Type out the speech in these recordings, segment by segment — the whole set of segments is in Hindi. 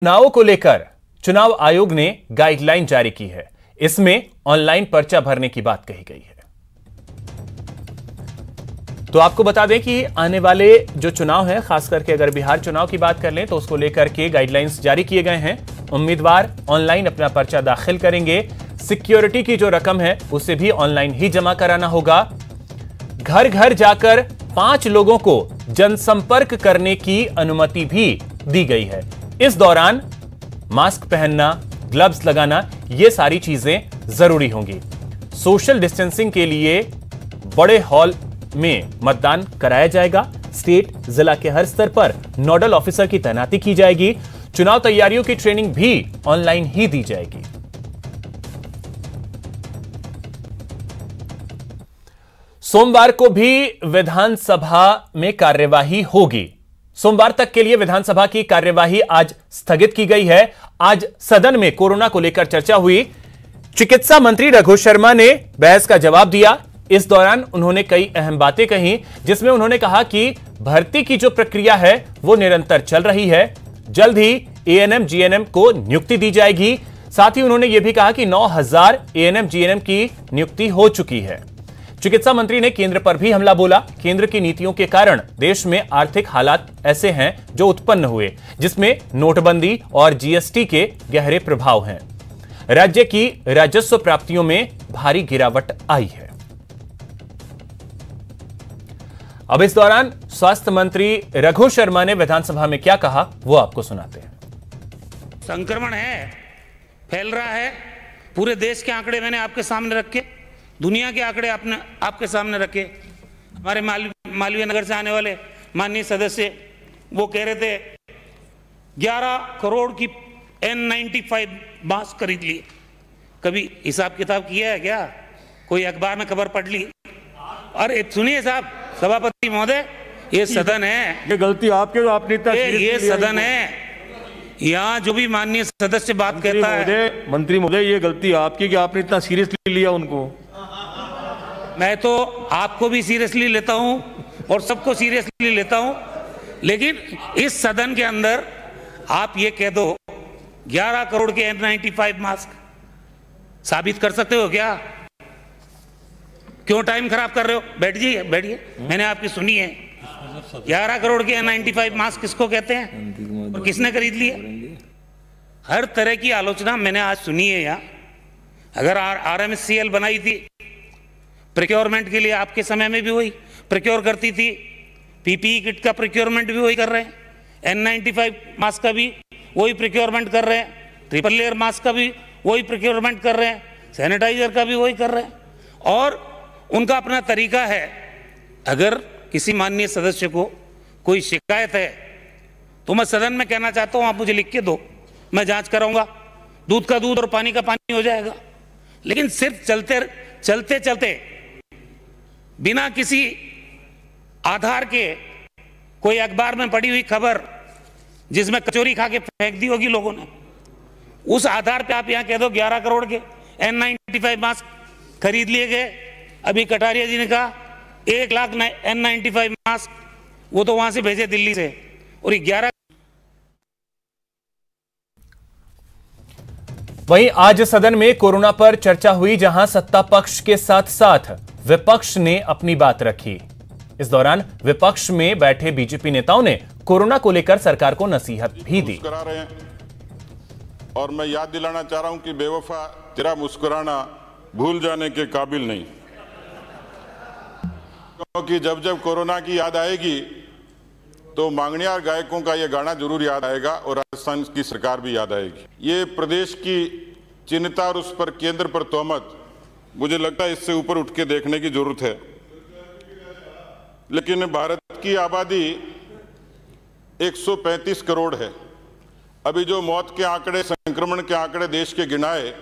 चुनावों को लेकर चुनाव आयोग ने गाइडलाइन जारी की है। इसमें ऑनलाइन पर्चा भरने की बात कही गई है। तो आपको बता दें कि आने वाले जो चुनाव हैं, खास करके अगर बिहार चुनाव की बात कर लें तो उसको लेकर के गाइडलाइंस जारी किए गए हैं। उम्मीदवार ऑनलाइन अपना पर्चा दाखिल करेंगे। सिक्योरिटी की जो रकम है उसे भी ऑनलाइन ही जमा कराना होगा। घर घर जाकर 5 लोगों को जनसंपर्क करने की अनुमति भी दी गई है। इस दौरान मास्क पहनना, ग्लव्स लगाना, ये सारी चीजें जरूरी होंगी। सोशल डिस्टेंसिंग के लिए बड़े हॉल में मतदान कराया जाएगा। स्टेट, जिला के हर स्तर पर नोडल ऑफिसर की तैनाती की जाएगी। चुनाव तैयारियों की ट्रेनिंग भी ऑनलाइन ही दी जाएगी। सोमवार को भी विधानसभा में कार्यवाही होगी। सोमवार तक के लिए विधानसभा की कार्यवाही आज स्थगित की गई है। आज सदन में कोरोना को लेकर चर्चा हुई। चिकित्सा मंत्री रघु शर्मा ने बहस का जवाब दिया। इस दौरान उन्होंने कई अहम बातें कही, जिसमें उन्होंने कहा कि भर्ती की जो प्रक्रिया है वो निरंतर चल रही है। जल्द ही एएनएम जीएनएम को नियुक्ति दी जाएगी। साथ ही उन्होंने यह भी कहा कि 9000 एएनएम जीएनएम की नियुक्ति हो चुकी है। चिकित्सा मंत्री ने केंद्र पर भी हमला बोला। केंद्र की नीतियों के कारण देश में आर्थिक हालात ऐसे हैं जो उत्पन्न हुए, जिसमें नोटबंदी और जीएसटी के गहरे प्रभाव हैं। राज्य की राजस्व प्राप्तियों में भारी गिरावट आई है। अब इस दौरान स्वास्थ्य मंत्री रघु शर्मा ने विधानसभा में क्या कहा, वो आपको सुनाते हैं। संक्रमण है, फैल रहा है। पूरे देश के आंकड़े मैंने आपके सामने रखे, दुनिया के आंकड़े आपके सामने रखे। हमारे मालवीय नगर से आने वाले माननीय सदस्य वो कह रहे थे 11 करोड़ की N95 मास्क खरीद लिए। कभी हिसाब किताब किया है क्या? कोई अखबार में खबर पढ़ ली? अरे सुनिए साहब, सभापति महोदय, ये सदन है। ये गलती आपके, जो आपने ये सदन है। यहाँ जो भी माननीय सदस्य बात कहता है, मंत्री महोदय, ये गलती आपकी कि आपने इतना सीरियसली लिया उनको। मैं तो आपको भी सीरियसली लेता हूं और सबको सीरियसली लेता हूं, लेकिन इस सदन के अंदर आप ये कह दो 11 करोड़ के N95 मास्क साबित कर सकते हो क्या? क्यों टाइम खराब कर रहे हो? बैठिए बैठिए, मैंने आपकी सुनी है। 11 करोड़ के N95 मास्क किसको कहते हैं और किसने खरीद लिए? हर तरह की आलोचना मैंने आज सुनी है। यहाँ अगर RMSCL बनाई थी प्रिक्योरमेंट के लिए, आपके समय में भी वही प्रिक्योर करती थी। PPE किट का प्रिक्योरमेंट भी वही कर रहे हैं। N95 मास्क का भी वही प्रिक्योरमेंट कर रहे हैं। ट्रिपल लेयर मास्क का भी वही प्रिक्योरमेंट कर रहे हैं। सैनिटाइजर का भी वही कर रहे हैं। और उनका अपना तरीका है। अगर किसी माननीय सदस्य को कोई शिकायत है तो मैं सदन में कहना चाहता हूं, आप मुझे लिख के दो, मैं जांच कराऊंगा। दूध का दूध और पानी का पानी हो जाएगा। लेकिन सिर्फ चलते चलते बिना किसी आधार के कोई अखबार में पड़ी हुई खबर जिसमें कचौरी खा के फेंक दी होगी लोगों ने, उस आधार पे आप यहां कह दो 11 करोड़ के N95 मास्क खरीद लिए गए। अभी कटारिया जी ने कहा 1 लाख N95 मास्क, वो तो वहां से भेजे दिल्ली से, और 11। वहीं आज सदन में कोरोना पर चर्चा हुई, जहां सत्ता पक्ष के साथ साथ विपक्ष ने अपनी बात रखी। इस दौरान विपक्ष में बैठे बीजेपी नेताओं ने कोरोना को लेकर सरकार को नसीहत भी दी। मुस्कुरा रहे हैं और मैं याद दिलाना चाह रहा हूं कि बेवफा, तेरा मुस्कुराना भूल जाने के काबिल नहीं। क्योंकि जब जब कोरोना की याद आएगी तो मांगनियार गायकों का यह गाना जरूर याद आएगा और राजस्थान की सरकार भी याद आएगी। ये प्रदेश की चिंता और उस पर केंद्र पर तोहमत, मुझे लगता है इससे ऊपर उठ के देखने की जरूरत है। लेकिन भारत की आबादी 135 करोड़ है। अभी जो मौत के आंकड़े, संक्रमण के आंकड़े देश के गिनाए,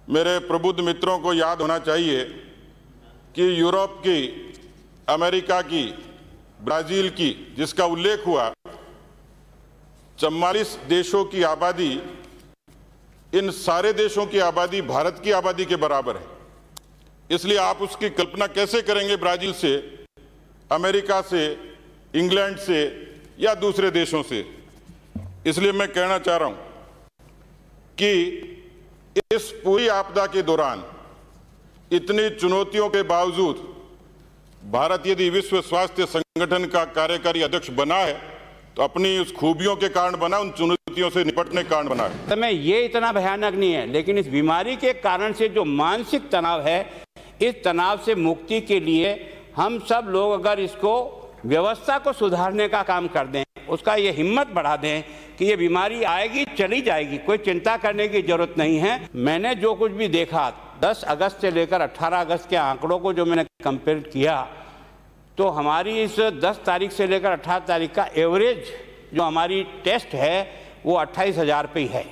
मेरे प्रबुद्ध मित्रों को याद होना चाहिए कि यूरोप की, अमेरिका की, ब्राजील की, जिसका उल्लेख हुआ, 44 देशों की आबादी, इन सारे देशों की आबादी भारत की आबादी के बराबर है। इसलिए आप उसकी कल्पना कैसे करेंगे ब्राजील से, अमेरिका से, इंग्लैंड से या दूसरे देशों से। इसलिए मैं कहना चाह रहा हूं कि इस पूरी आपदा के दौरान इतनी चुनौतियों के बावजूद भारत यदि विश्व स्वास्थ्य संगठन का कार्यकारी अध्यक्ष बना है तो अपनी उस खूबियों के कारण बना, उन चुनौतियों से निपटने के कारण बना है। समय ये इतना भयानक नहीं है, लेकिन इस बीमारी के कारण से जो मानसिक तनाव है, इस तनाव से मुक्ति के लिए हम सब लोग अगर इसको व्यवस्था को सुधारने का काम कर दें, उसका ये हिम्मत बढ़ा दें कि ये बीमारी आएगी चली जाएगी, कोई चिंता करने की जरूरत नहीं है। मैंने जो कुछ भी देखा 10 अगस्त से लेकर 18 अगस्त के आंकड़ों को जो मैंने कंपेयर किया, तो हमारी इस 10 तारीख से लेकर 18 तारीख का एवरेज जो हमारी टेस्ट है वो 28,000 पे ही है।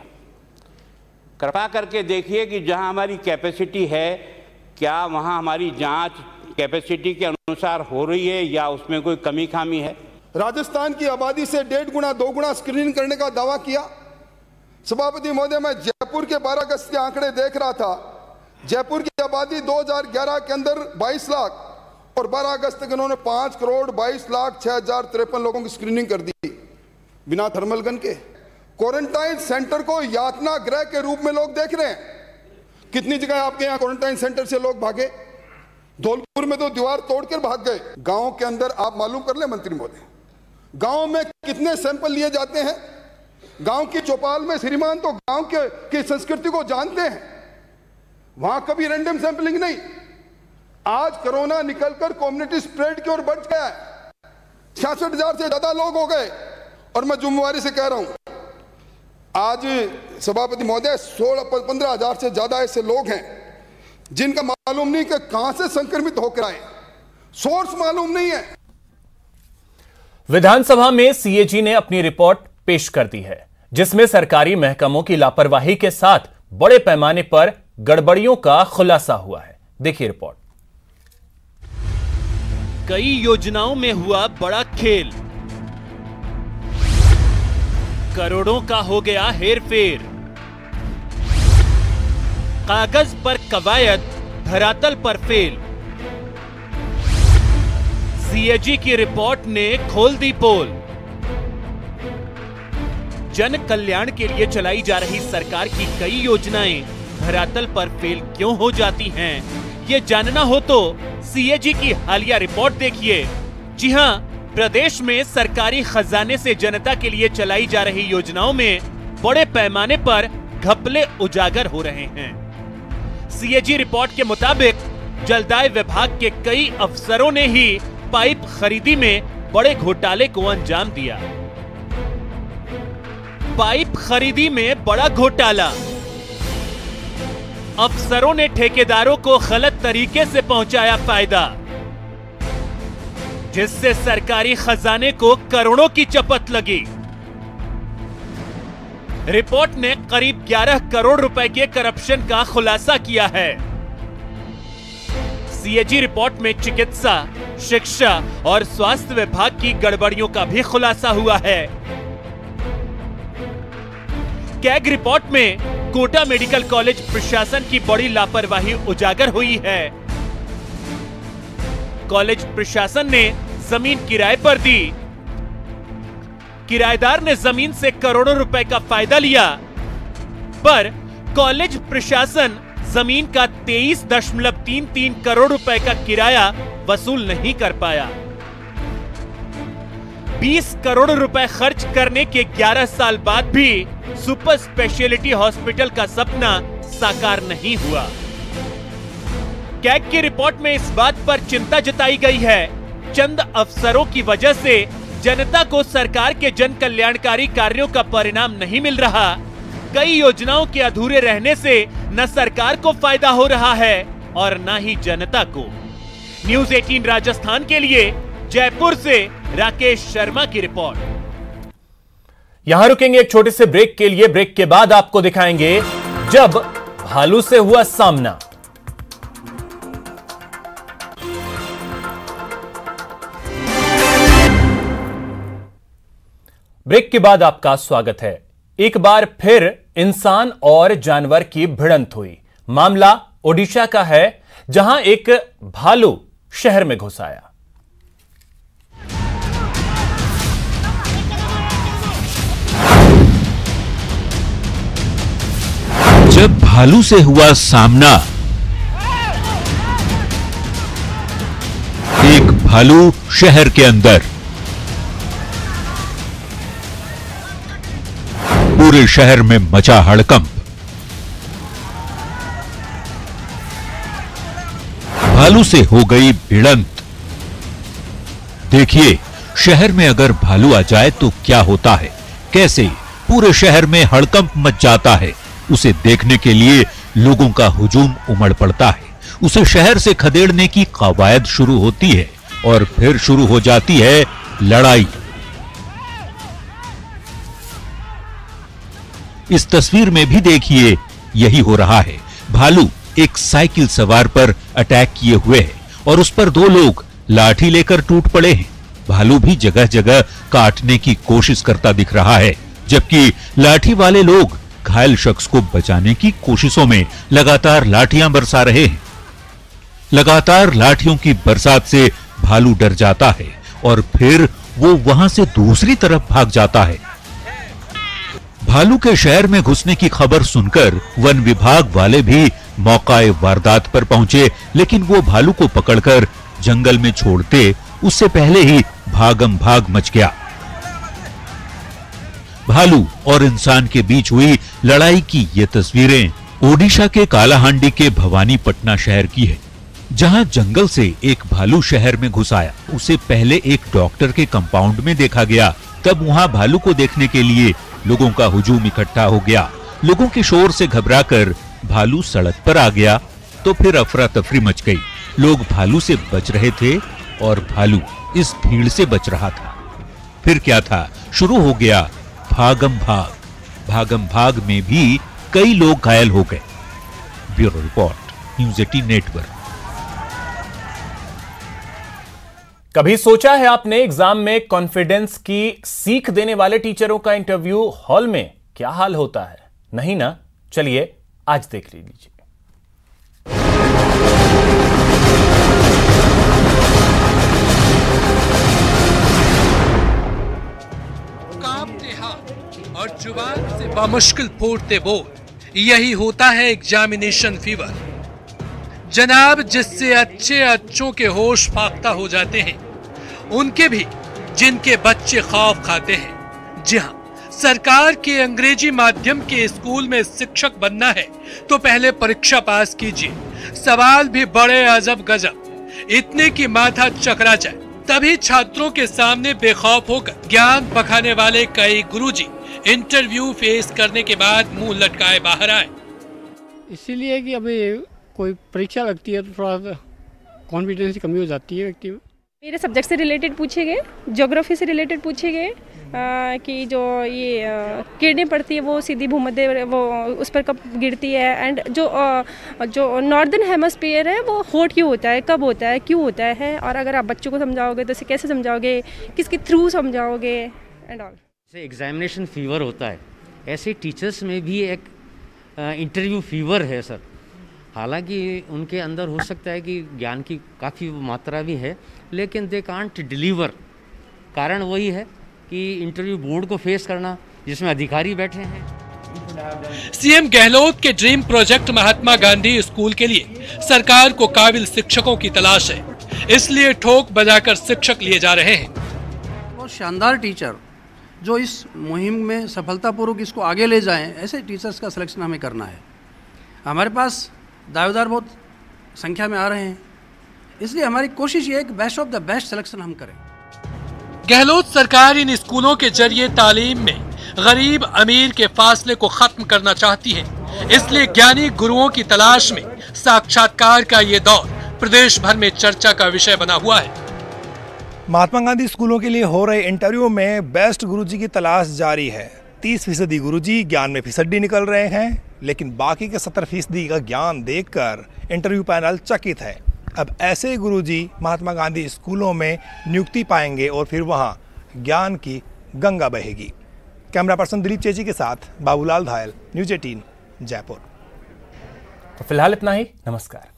कृपा करके देखिए कि जहां हमारी कैपेसिटी है, क्या वहां हमारी जांच कैपेसिटी के अनुसार हो रही है या उसमें कोई कमी खामी है। राजस्थान की आबादी से 1.5 गुना 2 गुना स्क्रीनिंग करने का दावा किया। सभापति महोदय, मैं जयपुर के 12 अगस्त के आंकड़े देख रहा था। जयपुर की आबादी 2011 के अंदर 22 लाख और 12 अगस्त तक इन्होंने 5,22,06,053 लोगों की स्क्रीनिंग कर दी बिना थर्मल गन के। क्वारंटाइन सेंटर को यातना गृह के रूप में लोग देख रहे हैं। कितनी जगह आपके यहाँ क्वारंटाइन सेंटर से लोग भागे? धौलपुर में तो दीवार तोड़कर भाग गए। गांव के अंदर आप मालूम कर ले मंत्री महोदय, गांव में कितने सैंपल लिए जाते हैं। गांव की चौपाल में श्रीमान तो गांव की संस्कृति को जानते हैं, वहां कभी रैंडम सैंपलिंग नहीं। आज कोरोना निकलकर कम्युनिटी स्प्रेड की ओर बढ़ गया है। 66,000 से ज्यादा लोग हो गए। और मैं जिम्मेवारी से कह रहा हूं, आज सभापति महोदय 16-15,000 से ज्यादा ऐसे लोग हैं जिनका मालूम नहीं कि कहां से संक्रमित होकर आए, सोर्स मालूम नहीं है। विधानसभा में सीएजी ने अपनी रिपोर्ट पेश कर दी है, जिसमें सरकारी महकमों की लापरवाही के साथ बड़े पैमाने पर गड़बड़ियों का खुलासा हुआ है। देखिए रिपोर्ट। कई योजनाओं में हुआ बड़ा खेल, करोड़ों का हो गया हेरफेर। कागज पर कवायद, धरातल पर फेल। सीएजी की रिपोर्ट ने खोल दी पोल। जन कल्याण के लिए चलाई जा रही सरकार की कई योजनाएं धरातल पर फेल क्यों हो जाती हैं, ये जानना हो तो सीएजी की हालिया रिपोर्ट देखिए। जी हां, प्रदेश में सरकारी खजाने से जनता के लिए चलाई जा रही योजनाओं में बड़े पैमाने पर घपले उजागर हो रहे हैं। सीएजी रिपोर्ट के मुताबिक जलदाय विभाग के कई अफसरों ने ही पाइप खरीदी में बड़े घोटाले को अंजाम दिया। पाइप खरीदी में बड़ा घोटाला। अफसरों ने ठेकेदारों को गलत तरीके से पहुंचाया फायदा, जिससे सरकारी खजाने को करोड़ों की चपत लगी। रिपोर्ट ने करीब 11 करोड़ रुपए के करप्शन का खुलासा किया है। सीएजी रिपोर्ट में चिकित्सा, शिक्षा और स्वास्थ्य विभाग की गड़बड़ियों का भी खुलासा हुआ है। कैग रिपोर्ट में कोटा मेडिकल कॉलेज प्रशासन की बड़ी लापरवाही उजागर हुई है। कॉलेज प्रशासन ने जमीन किराए पर दी। किराएदार ने जमीन से करोड़ों रुपए का फायदा लिया, पर कॉलेज प्रशासन जमीन का 23.33 करोड़ रुपए का किराया वसूल नहीं कर पाया। 20 करोड़ रुपए खर्च करने के 11 साल बाद भी सुपर स्पेशलिटी हॉस्पिटल का सपना साकार नहीं हुआ। कैग की रिपोर्ट में इस बात पर चिंता जताई गई है, चंद अफसरों की वजह से जनता को सरकार के जन कल्याणकारी कार्यों का परिणाम नहीं मिल रहा। कई योजनाओं के अधूरे रहने से न सरकार को फायदा हो रहा है और न ही जनता को। न्यूज़ 18 राजस्थान के लिए जयपुर से राकेश शर्मा की रिपोर्ट। यहां रुकेंगे एक छोटे से ब्रेक के लिए। ब्रेक के बाद आपको दिखाएंगे जब भालू से हुआ सामना। ब्रेक के बाद आपका स्वागत है। एक बार फिर इंसान और जानवर की भिड़ंत हुई। मामला ओडिशा का है, जहां एक भालू शहर में घुस आया। जब भालू से हुआ सामना, एक भालू शहर के अंदर, पूरे शहर में मचा हड़कंप। भालू से हो गई भिड़ंत। देखिए, शहर में अगर भालू आ जाए तो क्या होता है, कैसे पूरे शहर में हड़कंप मच जाता है। उसे देखने के लिए लोगों का हुजूम उमड़ पड़ता है। उसे शहर से खदेड़ने की कवायद शुरू होती है और फिर शुरू हो जाती है लड़ाई। इस तस्वीर में भी देखिए, यही हो रहा है। भालू एक साइकिल सवार पर अटैक किए हुए है और उस पर 2 लोग लाठी लेकर टूट पड़े हैं। भालू भी जगह जगह काटने की कोशिश करता दिख रहा है, जबकि लाठी वाले लोग घायल शख्स को बचाने की कोशिशों में लगातार लाठियां बरसा रहे हैं। लगातार लाठियों की बरसात से भालू डर जाता है और फिर वो वहां से दूसरी तरफ भाग जाता है। भालू के शहर में घुसने की खबर सुनकर वन विभाग वाले भी मौकाए वारदात पर पहुंचे, लेकिन वो भालू को पकड़कर जंगल में छोड़ते उससे पहले ही भागम भाग मच गया। भालू और इंसान के बीच हुई लड़ाई की ये तस्वीरें ओडिशा के कालाहांडी के भवानीपटना शहर की है, जहां जंगल से एक भालू शहर में घुस आया। उसे पहले एक डॉक्टर के कंपाउंड में देखा गया, तब वहां भालू को देखने के लिए लोगों का हुजूम इकट्ठा हो गया। लोगों के शोर से घबराकर भालू सड़क पर आ गया तो फिर अफरा तफरी मच गई। लोग भालू से बच रहे थे और भालू इस भीड़ से बच रहा था। फिर क्या था, शुरू हो गया भागम भाग। भागम भाग में भी कई लोग घायल हो गए। Bureau report, news 18 network. कभी सोचा है आपने एग्जाम में कॉन्फिडेंस की सीख देने वाले टीचरों का इंटरव्यू हॉल में क्या हाल होता है? नहीं ना? चलिए आज देख लीजिए। कांपते हाथ और जुबान से बामुश्किल फूटते बोल, यही होता है एग्जामिनेशन फीवर जनाब, जिससे अच्छों के होश फाख्ता हो जाते हैं, उनके भी जिनके बच्चे खौफ खाते हैं। जी हाँ, सरकार के अंग्रेजी माध्यम के स्कूल में शिक्षक बनना है तो पहले परीक्षा पास कीजिए। सवाल भी बड़े अजब गजब, इतने की माथा चकरा जाए, तभी छात्रों के सामने बेखौफ होकर ज्ञान बखाने वाले कई गुरुजी इंटरव्यू फेस करने के बाद मुंह लटकाए बाहर आए। इसीलिए कि अभी कोई परीक्षा लगती है तो थोड़ा कॉन्फिडेंस की कमी हो जाती है व्यक्ति में। मेरे सब्जेक्ट से रिलेटेड पूछे गए, ज्योग्राफी से रिलेटेड पूछे गए कि जो ये किरणें पड़ती है वो सीधी भूमध्य वो उस पर कब गिरती है, एंड जो नॉर्दर्न हेमस्फीयर है वो हॉट क्यों होता है, कब होता है, क्यों होता है, और अगर आप बच्चों को समझाओगे तो इसे कैसे समझाओगे, किसके थ्रू समझाओगे एंड ऑल। जैसे एग्जामिनेशन फीवर होता है, ऐसे टीचर्स में भी एक इंटरव्यू फीवर है सर। हालांकि उनके अंदर हो सकता है कि ज्ञान की काफ़ी मात्रा भी है, लेकिन दे कांट डिलीवर। कारण वही है कि इंटरव्यू बोर्ड को फेस करना, जिसमें अधिकारी बैठे हैं। सीएम गहलोत के dream project Mahatma Gandhi school के लिए सरकार को काबिल शिक्षकों की तलाश है, इसलिए ठोक बजाकर शिक्षक लिए जा रहे हैं। बहुत शानदार टीचर जो इस मुहिम में सफलतापूर्वक इसको आगे ले जाएं, ऐसे टीचर्स का सिलेक्शन हमें करना है। हमारे पास दावेदार बहुत संख्या में आ रहे हैं, इसलिए हमारी कोशिश ये है कि best of the best selection हम करें। गहलोत सरकार इन स्कूलों के जरिए तालीम में गरीब अमीर के फासले को खत्म करना चाहती है, इसलिए ज्ञानी गुरुओं की तलाश में साक्षात्कार का ये दौर प्रदेश भर में चर्चा का विषय बना हुआ है। महात्मा गांधी स्कूलों के लिए हो रहे इंटरव्यू में बेस्ट गुरुजी की तलाश जारी है। 30% गुरुजी ज्ञान में फिसड्डी निकल रहे हैं, लेकिन बाकी के 70% का ज्ञान देखकर इंटरव्यू पैनल चकित है। अब ऐसे गुरुजी महात्मा गांधी स्कूलों में नियुक्ति पाएंगे और फिर वहां ज्ञान की गंगा बहेगी। कैमरा पर्सन दिलीप चेची के साथ बाबूलाल धायल, न्यूज़ 18 जयपुर। तो फिलहाल इतना ही, नमस्कार।